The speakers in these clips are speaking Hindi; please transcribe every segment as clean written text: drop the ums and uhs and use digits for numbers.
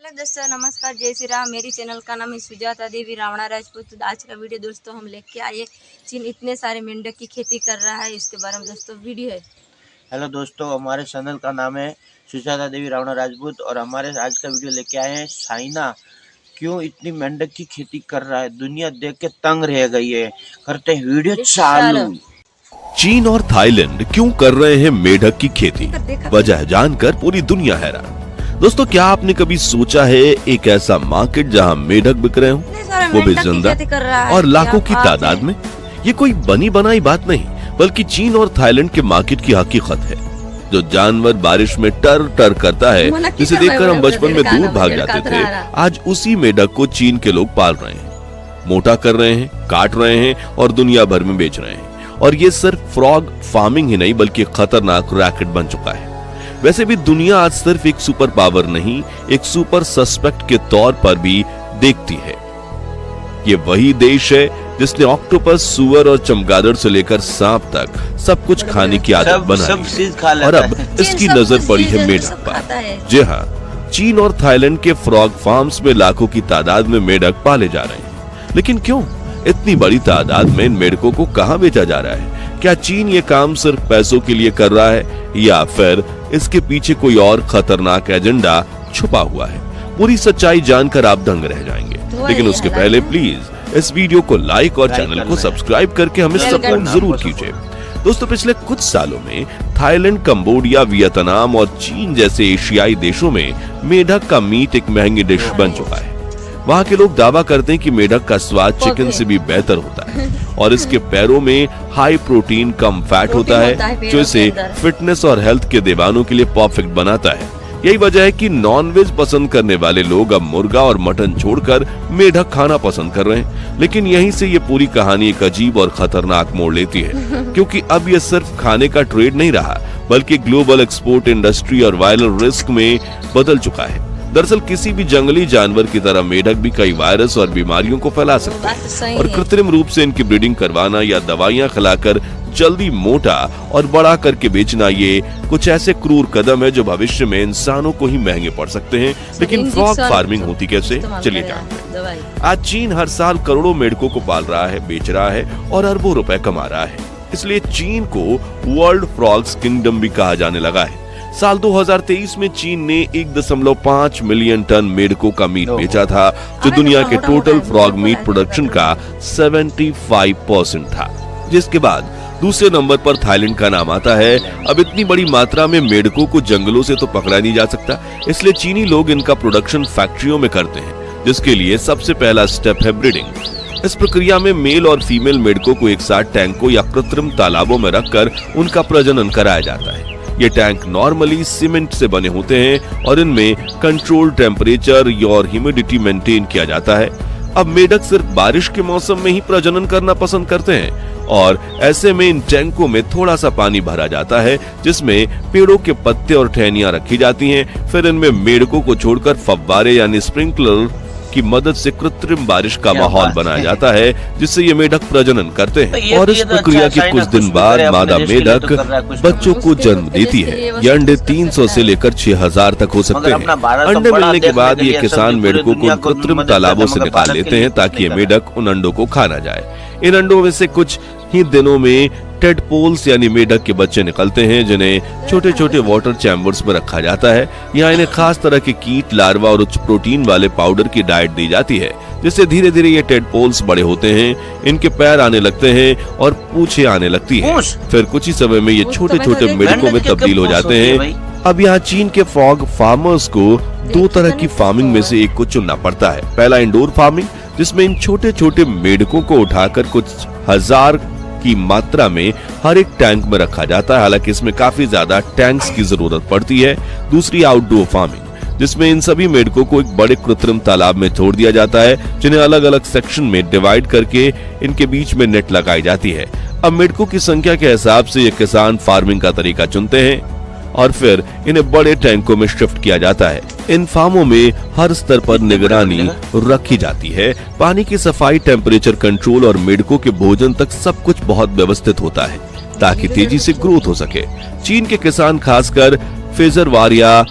हेलो दोस्तों, नमस्कार, जय श्री राम। मेरी चैनल का नाम है सुजाता देवी रावणा राजपूत। तो आज का वीडियो दोस्तों हम लेके आए, चीन इतने सारे मेंढक की खेती कर रहा है, इसके बारे में दोस्तों वीडियो है। हेलो दोस्तों, हमारे चैनल का नाम है सुजाता देवी रावणा राजपूत और हमारे आज का वीडियो लेके आए हैं चाइना क्यों इतनी मेंढक की खेती कर रहा है। दुनिया देख के तंग रह गई है। करते हैं वीडियो चालू। चीन और थाईलैंड क्यों कर रहे हैं मेंढक की खेती, वजह जानकर पूरी दुनिया हैरान। दोस्तों, क्या आपने कभी सोचा है एक ऐसा मार्केट जहां मेंढक बिक रहे हो, वो भी जिंदा और लाखों की तादाद में? ये कोई बनी बनाई बात नहीं, बल्कि चीन और थाईलैंड के मार्केट की हकीकत है। जो जानवर बारिश में टर टर करता है, जिसे देखकर हम बचपन में दूर भाग जाते थे, आज उसी मेंढक को चीन के लोग पाल रहे हैं, मोटा कर रहे हैं, काट रहे हैं और दुनिया भर में बेच रहे हैं। और ये सिर्फ फ्रॉग फार्मिंग ही नहीं, बल्कि खतरनाक रैकेट बन चुका है। वैसे भी दुनिया आज सिर्फ एक सुपर पावर नहीं, एक सुपर सस्पेक्ट के तौर पर भी देखती है। ये वही देश है जिसने ऑक्टोपस, सुअर और चमगादड़ से लेकर सांप तक सब कुछ खाने की आदत बनाई और अब इसकी नजर पड़ी है मेंढक पर। जी हाँ, चीन और थाईलैंड के फ्रॉग फार्म्स में लाखों की तादाद में मेंढक पाले जा रहे हैं। लेकिन क्यों इतनी बड़ी तादाद में इन मेंढकों को कहां बेचा जा रहा है? क्या चीन ये काम सिर्फ पैसों के लिए कर रहा है या फिर इसके पीछे कोई और खतरनाक एजेंडा छुपा हुआ है? पूरी सच्चाई जानकर आप दंग रह जाएंगे। लेकिन उसके पहले प्लीज इस वीडियो को लाइक और चैनल को सब्सक्राइब करके हमें सपोर्ट जरूर कीजिए। दोस्तों, पिछले कुछ सालों में थाईलैंड, कंबोडिया, वियतनाम और चीन जैसे एशियाई देशों में मेंढक का मीट एक महंगी डिश बन चुका है। वहाँ के लोग दावा करते हैं कि मेंढक का स्वाद चिकन से भी बेहतर होता है और इसके पैरों में हाई प्रोटीन, कम फैट होता है, जो इसे फिटनेस और हेल्थ के दीवानों के लिए परफेक्ट बनाता है। यही वजह है कि नॉनवेज पसंद करने वाले लोग अब मुर्गा और मटन छोड़कर मेंढक खाना पसंद कर रहे हैं। लेकिन यहीं से ये पूरी कहानी एक अजीब और खतरनाक मोड़ लेती है, क्योंकि अब ये सिर्फ खाने का ट्रेड नहीं रहा, बल्कि ग्लोबल एक्सपोर्ट इंडस्ट्री और वायरल रिस्क में बदल चुका है। दरअसल किसी भी जंगली जानवर की तरह मेंढक भी कई वायरस और बीमारियों को फैला सकते हैं और कृत्रिम रूप से इनकी ब्रीडिंग करवाना या दवाइयां खिलाकर जल्दी मोटा और बड़ा करके बेचना, ये कुछ ऐसे क्रूर कदम है जो भविष्य में इंसानों को ही महंगे पड़ सकते हैं। लेकिन फ्रॉग फार्मिंग होती कैसे, चलिए जानते हैं। आज चीन हर साल करोड़ों मेंढकों को पाल रहा है, बेच रहा है और अरबों रुपए कमा रहा है। इसलिए चीन को वर्ल्ड फ्रॉग्स किंगडम भी कहा जाने लगा है। साल 2023 में चीन ने 1.5 मिलियन टन मेंढकों का मीट बेचा था, जो दुनिया के टोटल फ्रॉग मीट प्रोडक्शन का 75% था। जिसके बाद दूसरे नंबर पर थाईलैंड का नाम आता है। अब इतनी बड़ी मात्रा में मेंढकों को जंगलों से तो पकड़ा नहीं जा सकता, इसलिए चीनी लोग इनका प्रोडक्शन फैक्ट्रियों में करते हैं, जिसके लिए सबसे पहला स्टेप है ब्रीडिंग। इस प्रक्रिया में मेल और फीमेल मेंढकों को एक साथ टैंकों या कृत्रिम तालाबों में रखकर उनका प्रजनन कराया जाता है। ये टैंक नॉर्मली सीमेंट से बने होते हैं और इनमें कंट्रोल टेम्परेचर और ह्यूमिडिटी मेंटेन किया जाता है। अब मेंढक सिर्फ बारिश के मौसम में ही प्रजनन करना पसंद करते हैं और ऐसे में इन टैंकों में थोड़ा सा पानी भरा जाता है, जिसमें पेड़ों के पत्ते और टहनियां रखी जाती हैं। फिर इनमें मेंढकों को छोड़कर फव्वारे यानी स्प्रिंकलर की मदद से कृत्रिम बारिश का माहौल बनाया जाता है, जिससे ये मेंढक प्रजनन करते हैं। और इस प्रक्रिया के कुछ दिन बाद मादा मेंढक बच्चों को जन्म देती है। ये अंडे 300 से लेकर 6000 तक हो सकते हैं। अंडे मिलने के बाद ये किसान मेंढकों को कृत्रिम तालाबों से निकाल लेते हैं, ताकि ये मेंढक उन अंडों को खा ना जाए। इन अंडों में से कुछ ही दिनों में टेडपोल्स यानी मेंढक के बच्चे निकलते हैं, जिन्हें छोटे छोटे वाटर चैम्बर्स में रखा जाता है। यहाँ इन्हें खास तरह के कीट, लार्वा और उच्च प्रोटीन वाले पाउडर की डाइट दी जाती है, जिससे धीरे धीरे ये टेडपोल्स बड़े होते हैं। इनके पैर आने लगते हैं और पूंछें आने लगती हैं। फिर कुछ ही समय में ये छोटे छोटे मेंढकों में तब्दील हो जाते हैं। अब यहाँ चीन के फ्रॉग फार्मर्स को दो तरह की फार्मिंग में से एक को चुनना पड़ता है। पहला इंडोर फार्मिंग, जिसमें इन छोटे छोटे मेंढकों को उठाकर कुछ हजार की मात्रा में हर एक टैंक में रखा जाता है। हालांकि इसमें काफी ज्यादा टैंक्स की जरूरत पड़ती है। दूसरी आउटडोर फार्मिंग, जिसमें इन सभी मेंढकों को एक बड़े कृत्रिम तालाब में छोड़ दिया जाता है, जिन्हें अलग अलग सेक्शन में डिवाइड करके इनके बीच में नेट लगाई जाती है। अब मेंढकों की संख्या के हिसाब से ये किसान फार्मिंग का तरीका चुनते हैं और फिर इन्हें बड़े टैंकों में शिफ्ट किया जाता है। इन फार्मों में हर स्तर पर निगरानी रखी जाती है। पानी की सफाई, टेम्परेचर कंट्रोल और मेंढकों के भोजन तक सब कुछ बहुत व्यवस्थित होता है, ताकि तेजी से ग्रोथ हो सके। चीन के किसान खासकर फेजरवार या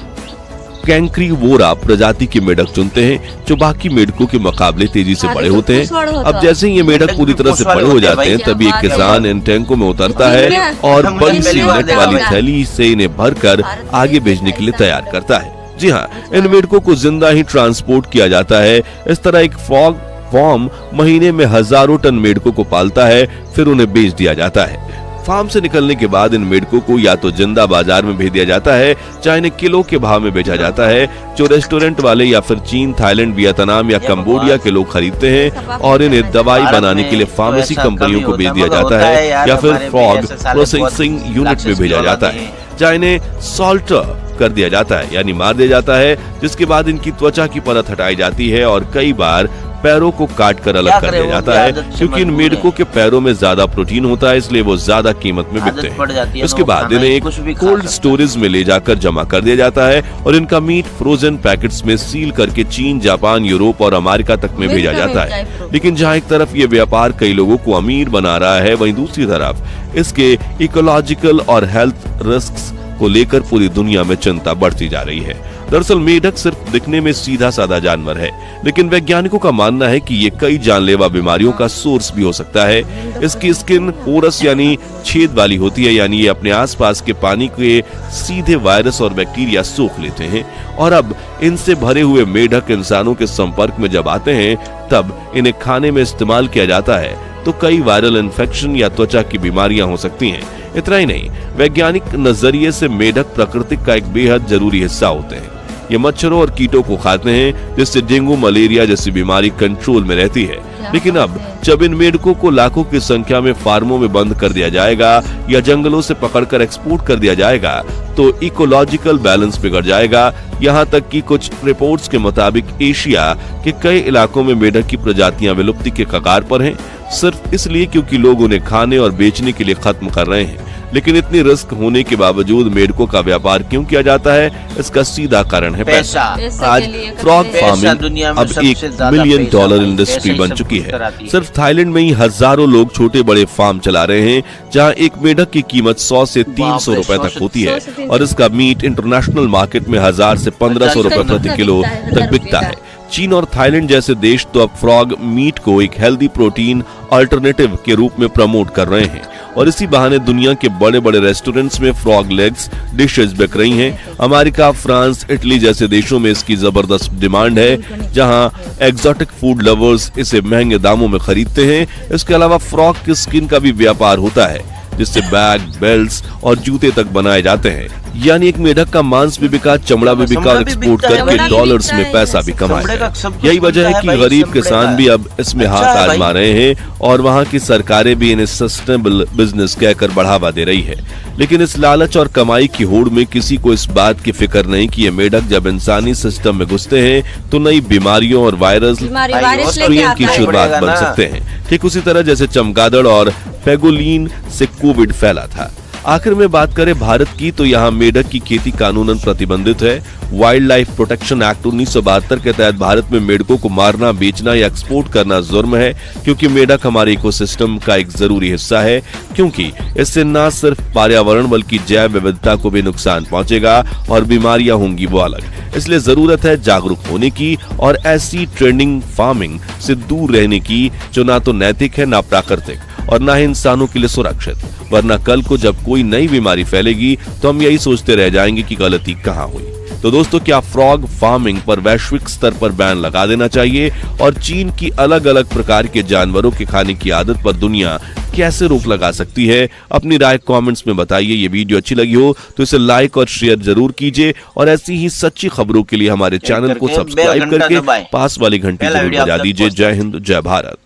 कैंक्रीवोरा प्रजाति के मेढक चुनते हैं जो बाकी मेढकों के मुकाबले तेजी से बड़े होते हैं। अब जैसे ही ये मेढक पूरी तरह से बड़े हो जाते हैं तभी एक किसान इन टैंकों में उतरता है और बड़ी सी नेट वाली थैली से इन्हें भरकर आगे भेजने के लिए तैयार करता है। जी हाँ, इन मेढकों को जिंदा ही ट्रांसपोर्ट किया जाता है। इस तरह एक फ्रॉग फार्म महीने में हजारों टन मेढकों को पालता है, फिर उन्हें बेच दिया जाता है। फार्म से निकलने के बाद इन मेढकों को या तो जिंदा बाजार में भेज दिया जाता है, चाहे इन्हें किलो के भाव में बेचा जाता है, जो रेस्टोरेंट वाले या फिर चीन, थाईलैंड, वियतनाम या कंबोडिया के लोग खरीदते हैं और इन्हें दवाई बनाने के लिए फार्मेसी कंपनियों को बेच दिया जाता है या फिर फ्रॉग प्रोसेसिंग यूनिट में भेजा जाता है, जहाँ इन्हें सॉल्टर कर दिया जाता है यानी मार दिया जाता है, जिसके बाद इनकी त्वचा की परत हटाई जाती है और कई बार पैरों को काट कर अलग कर दिया जाता है, क्योंकि इन मेढकों के पैरों में ज्यादा प्रोटीन होता है, इसलिए वो ज्यादा कीमत में बिकते हैं। उसके बाद इन्हें एक कोल्ड स्टोरेज में ले जाकर जमा कर दिया जाता है और इनका मीट फ्रोजन पैकेट्स में सील करके चीन, जापान, यूरोप और अमेरिका तक में भेजा जाता है। लेकिन जहाँ एक तरफ ये व्यापार कई लोगों को अमीर बना रहा है, वहीं दूसरी तरफ इसके इकोलॉजिकल और हेल्थ रिस्क को लेकर पूरी दुनिया में चिंता बढ़ती जा रही है। दरअसल मेढक सिर्फ दिखने में सीधा साधा जानवर है, लेकिन वैज्ञानिकों का मानना है कि ये कई जानलेवा बीमारियों का सोर्स भी हो सकता है। इसकी स्किन पोरस यानी छेद वाली होती है, यानी ये अपने आसपास के पानी के सीधे वायरस और बैक्टीरिया सोख लेते हैं और अब इनसे भरे हुए मेढक इंसानों के संपर्क में जब आते हैं तब इन्हें खाने में इस्तेमाल किया जाता है तो कई वायरल इन्फेक्शन या त्वचा की बीमारियां हो सकती हैं। इतना ही नहीं, वैज्ञानिक नजरिए से मेढक प्रकृति का एक बेहद जरूरी हिस्सा होते हैं। ये मच्छरों और कीटों को खाते हैं, जिससे डेंगू, मलेरिया जैसी बीमारी कंट्रोल में रहती है। लेकिन अब जब इन मेढकों को लाखों की संख्या में फार्मों में बंद कर दिया जाएगा या जंगलों से पकड़कर एक्सपोर्ट कर दिया जाएगा तो इकोलॉजिकल बैलेंस बिगड़ जाएगा। यहाँ तक कि कुछ रिपोर्ट्स के मुताबिक एशिया के कई इलाकों में मेढक की प्रजातियां विलुप्ति के कगार पर हैं, सिर्फ इसलिए क्योंकि लोग उन्हें खाने और बेचने के लिए खत्म कर रहे हैं। लेकिन इतनी रिस्क होने के बावजूद मेढकों का व्यापार क्यों किया जाता है? इसका सीधा कारण है पैसा। आज फ्रॉग फार्मिंग अब एक $1 मिलियन इंडस्ट्री बन चुकी है। सिर्फ थाईलैंड में ही हजारों लोग छोटे बड़े फार्म चला रहे हैं, जहां एक मेढक की कीमत 100 से 300 रुपए तक होती है और इसका मीट इंटरनेशनल मार्केट में 1000 से 1500 रुपए प्रति किलो तक बिकता है। चीन और थाईलैंड जैसे देश तो अब फ्रॉग मीट को एक हेल्दी प्रोटीन अल्टरनेटिव के रूप में प्रमोट कर रहे हैं और इसी बहाने दुनिया के बड़े बड़े रेस्टोरेंट्स में फ्रॉग लेग्स डिशेस बिक रही हैं। अमेरिका, फ्रांस, इटली जैसे देशों में इसकी जबरदस्त डिमांड है, जहां एग्जोटिक फूड लवर्स इसे महंगे दामों में खरीदते हैं। इसके अलावा फ्रॉग की स्किन का भी व्यापार होता है, जिससे बैग, बेल्ट्स और जूते तक बनाए जाते हैं। यानी एक मेढक का मांस भी बिका, चमड़ा भी बिका और एक्सपोर्ट करके डॉलर्स में पैसा भी कमाया। यही वजह है कि गरीब किसान भी अब इसमें हाथ आजमा रहे हैं और वहाँ की सरकारें भी इन्हें सस्टेनेबल बिजनेस कहकर बढ़ावा दे रही है। लेकिन इस लालच और कमाई की होड़ में किसी को इस बात की फिक्र नहीं कि ये मेढक जब इंसानी सिस्टम में घुसते हैं तो नई बीमारियों और वायरस की शुरुआत बन सकते हैं। ठीक उसी तरह जैसे चमगादड़ और पेगोलिन से कोविड फैला था। आखिर में बात करें भारत की तो यहाँ मेढक की खेती कानूनन प्रतिबंधित है। वाइल्ड लाइफ प्रोटेक्शन एक्ट 1972 के तहत भारत में मेढकों को मारना, बेचना या एक्सपोर्ट करना जुर्म है, क्योंकि मेढक हमारे इकोसिस्टम का एक जरूरी हिस्सा है। क्योंकि इससे न सिर्फ पर्यावरण बल्कि जैव विविधता को भी नुकसान पहुंचेगा और बीमारियां होंगी वो अलग। इसलिए जरूरत है जागरूक होने की और ऐसी ट्रेंडिंग फार्मिंग से दूर रहने की जो ना तो नैतिक है, ना प्राकृतिक और ना ही इंसानों के लिए सुरक्षित। वरना कल को जब कोई नई बीमारी फैलेगी तो हम यही सोचते रह जाएंगे कि गलती कहाँ हुई। तो दोस्तों, क्या फ्रॉग फार्मिंग पर वैश्विक स्तर पर बैन लगा देना चाहिए और चीन की अलग अलग प्रकार के जानवरों के खाने की आदत पर दुनिया कैसे रोक लगा सकती है? अपनी राय कमेंट्स में बताइए। ये वीडियो अच्छी लगी हो तो इसे लाइक और शेयर जरूर कीजिए और ऐसी ही सच्ची खबरों के लिए हमारे चैनल को सब्सक्राइब करके पास वाली घंटी जरूर बजा दीजिए। जय हिंद, जय भारत।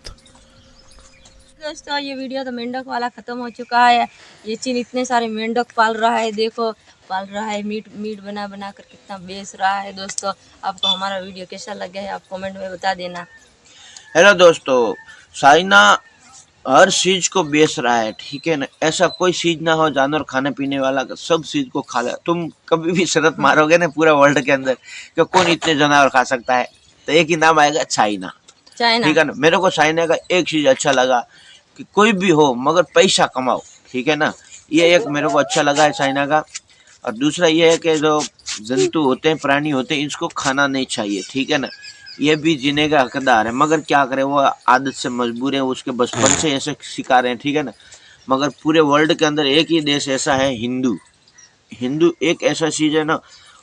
दोस्तों, ये वीडियो तो मेंढक वाला खत्म हो चुका है। ये चीन इतने सारे मेंढक पाल रहा है, देखो पाल रहा है, मीट बना बना कर कितना बेच रहा है। दोस्तों, आपको हमारा वीडियो कैसा लगा है आप कमेंट में बता देना। हेलो दोस्तों, चाइना हर चीज को बेच रहा है, ठीक है ना। ऐसा कोई चीज ना हो जानवर खाने पीने वाला, सब चीज को खा ले। तुम कभी भी शरत मारोगे ना पूरा वर्ल्ड के अंदर कि कौन इतने जानवर खा सकता है, तो एक ही नाम आएगा, चाइना। ठीक है ना। मेरे को चाइना का एक चीज अच्छा लगा कि कोई भी हो मगर पैसा कमाओ, ठीक है ना। ये एक मेरे को अच्छा लगा है चाइना का। और दूसरा ये है कि जो जंतु होते हैं, प्राणी होते हैं, इसको खाना नहीं चाहिए, ठीक है ना। ये भी जीने का हकदार है, मगर क्या करे, वो आदत से मजबूर है, उसके बचपन से ऐसे सिखा रहे हैं, ठीक है ना। मगर पूरे वर्ल्ड के अंदर एक ही देश ऐसा है, हिंदू। हिंदू एक ऐसा चीज है ना,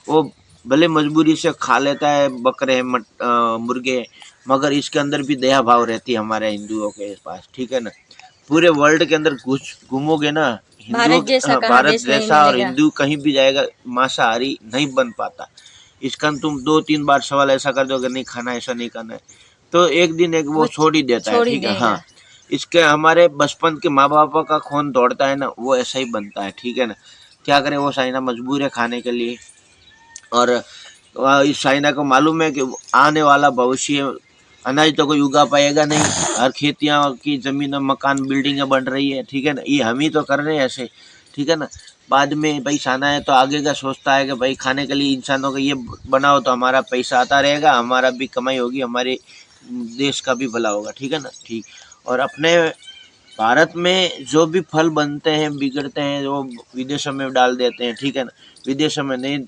वो भले मजबूरी से खा लेता है बकरे मुर्गे, मगर इसके अंदर भी दया भाव रहती है हमारे हिंदुओं के पास, ठीक है ना। पूरे वर्ल्ड के अंदर घूमोगे ना, भारत जैसा कहाँ भारत देश नहीं जैसा और मिलेगा। हिंदू कहीं भी जाएगा मांसाहारी नहीं बन पाता। इसका तुम 2-3 बार सवाल ऐसा कर दो कि नहीं खाना, ऐसा नहीं करना है, तो एक दिन एक वो छोड़ ही देता है, छोड़ ही ठीक है। देगा। हाँ, इसके हमारे बचपन के माँ बाप का खून दौड़ता है ना, वो ऐसा ही बनता है, ठीक है ना। क्या करे, वो साइना मजबूर है खाने के लिए। और इस चाइना को मालूम है कि आने वाला भविष्य अनाज तो कोई उगा पाएगा नहीं, हर खेतियां की जमीन मकान बिल्डिंगें बन रही है, ठीक है ना। ये हम ही तो कर रहे हैं ऐसे, ठीक है ना। बाद में भाई खाना है तो आगे का सोचता है कि भाई खाने के लिए इंसानों को ये बनाओ तो हमारा पैसा आता रहेगा, हमारा भी कमाई होगी, हमारे देश का भी भला होगा, ठीक है ना। ठीक। और अपने भारत में जो भी फल बनते हैं बिगड़ते हैं वो विदेशों में डाल देते हैं, ठीक है ना। विदेशों में नहीं,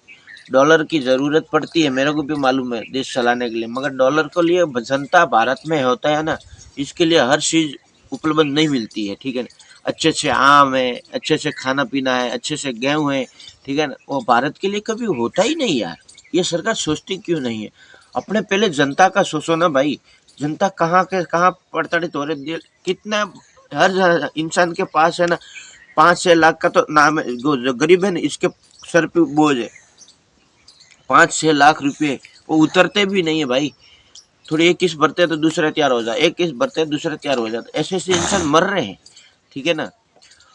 डॉलर की ज़रूरत पड़ती है, मेरे को भी मालूम है, देश चलाने के लिए, मगर डॉलर को लिए जनता भारत में होता है ना, इसके लिए हर चीज़ उपलब्ध नहीं मिलती है, ठीक है ना। अच्छे अच्छे आम है, अच्छे से खाना पीना है, अच्छे से गेहूँ है, ठीक है ना। वो भारत के लिए कभी होता ही नहीं यार, ये सरकार सोचती क्यों नहीं है। अपने पहले जनता का सोचो ना भाई, जनता कहाँ के कहाँ प्रताड़ित हो रहे, कितना हर इंसान के पास है ना 5-6 लाख का तो नाम है, जो गरीब है ना इसके सर पे बोझ है 5-6 लाख रुपए, वो उतरते भी नहीं है भाई। थोड़ी एक किस्त भरते हैं तो दूसरा तैयार हो जाए, एक किस्त भरते हैं दूसरा तैयार हो जाता, ऐसे ऐसे इंसान मर रहे हैं, ठीक है ना।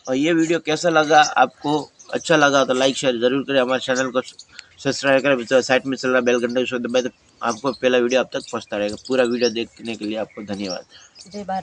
और ये वीडियो कैसा लगा आपको, अच्छा लगा तो लाइक शेयर जरूर करें, हमारे चैनल को सब्सक्राइब करें, तो साइड में चल रहा बेल घंटे को दबाए तो आपको पहला वीडियो अब तक पहुंचता रहेगा। पूरा वीडियो देखने के लिए आपको धन्यवाद। जय भारत।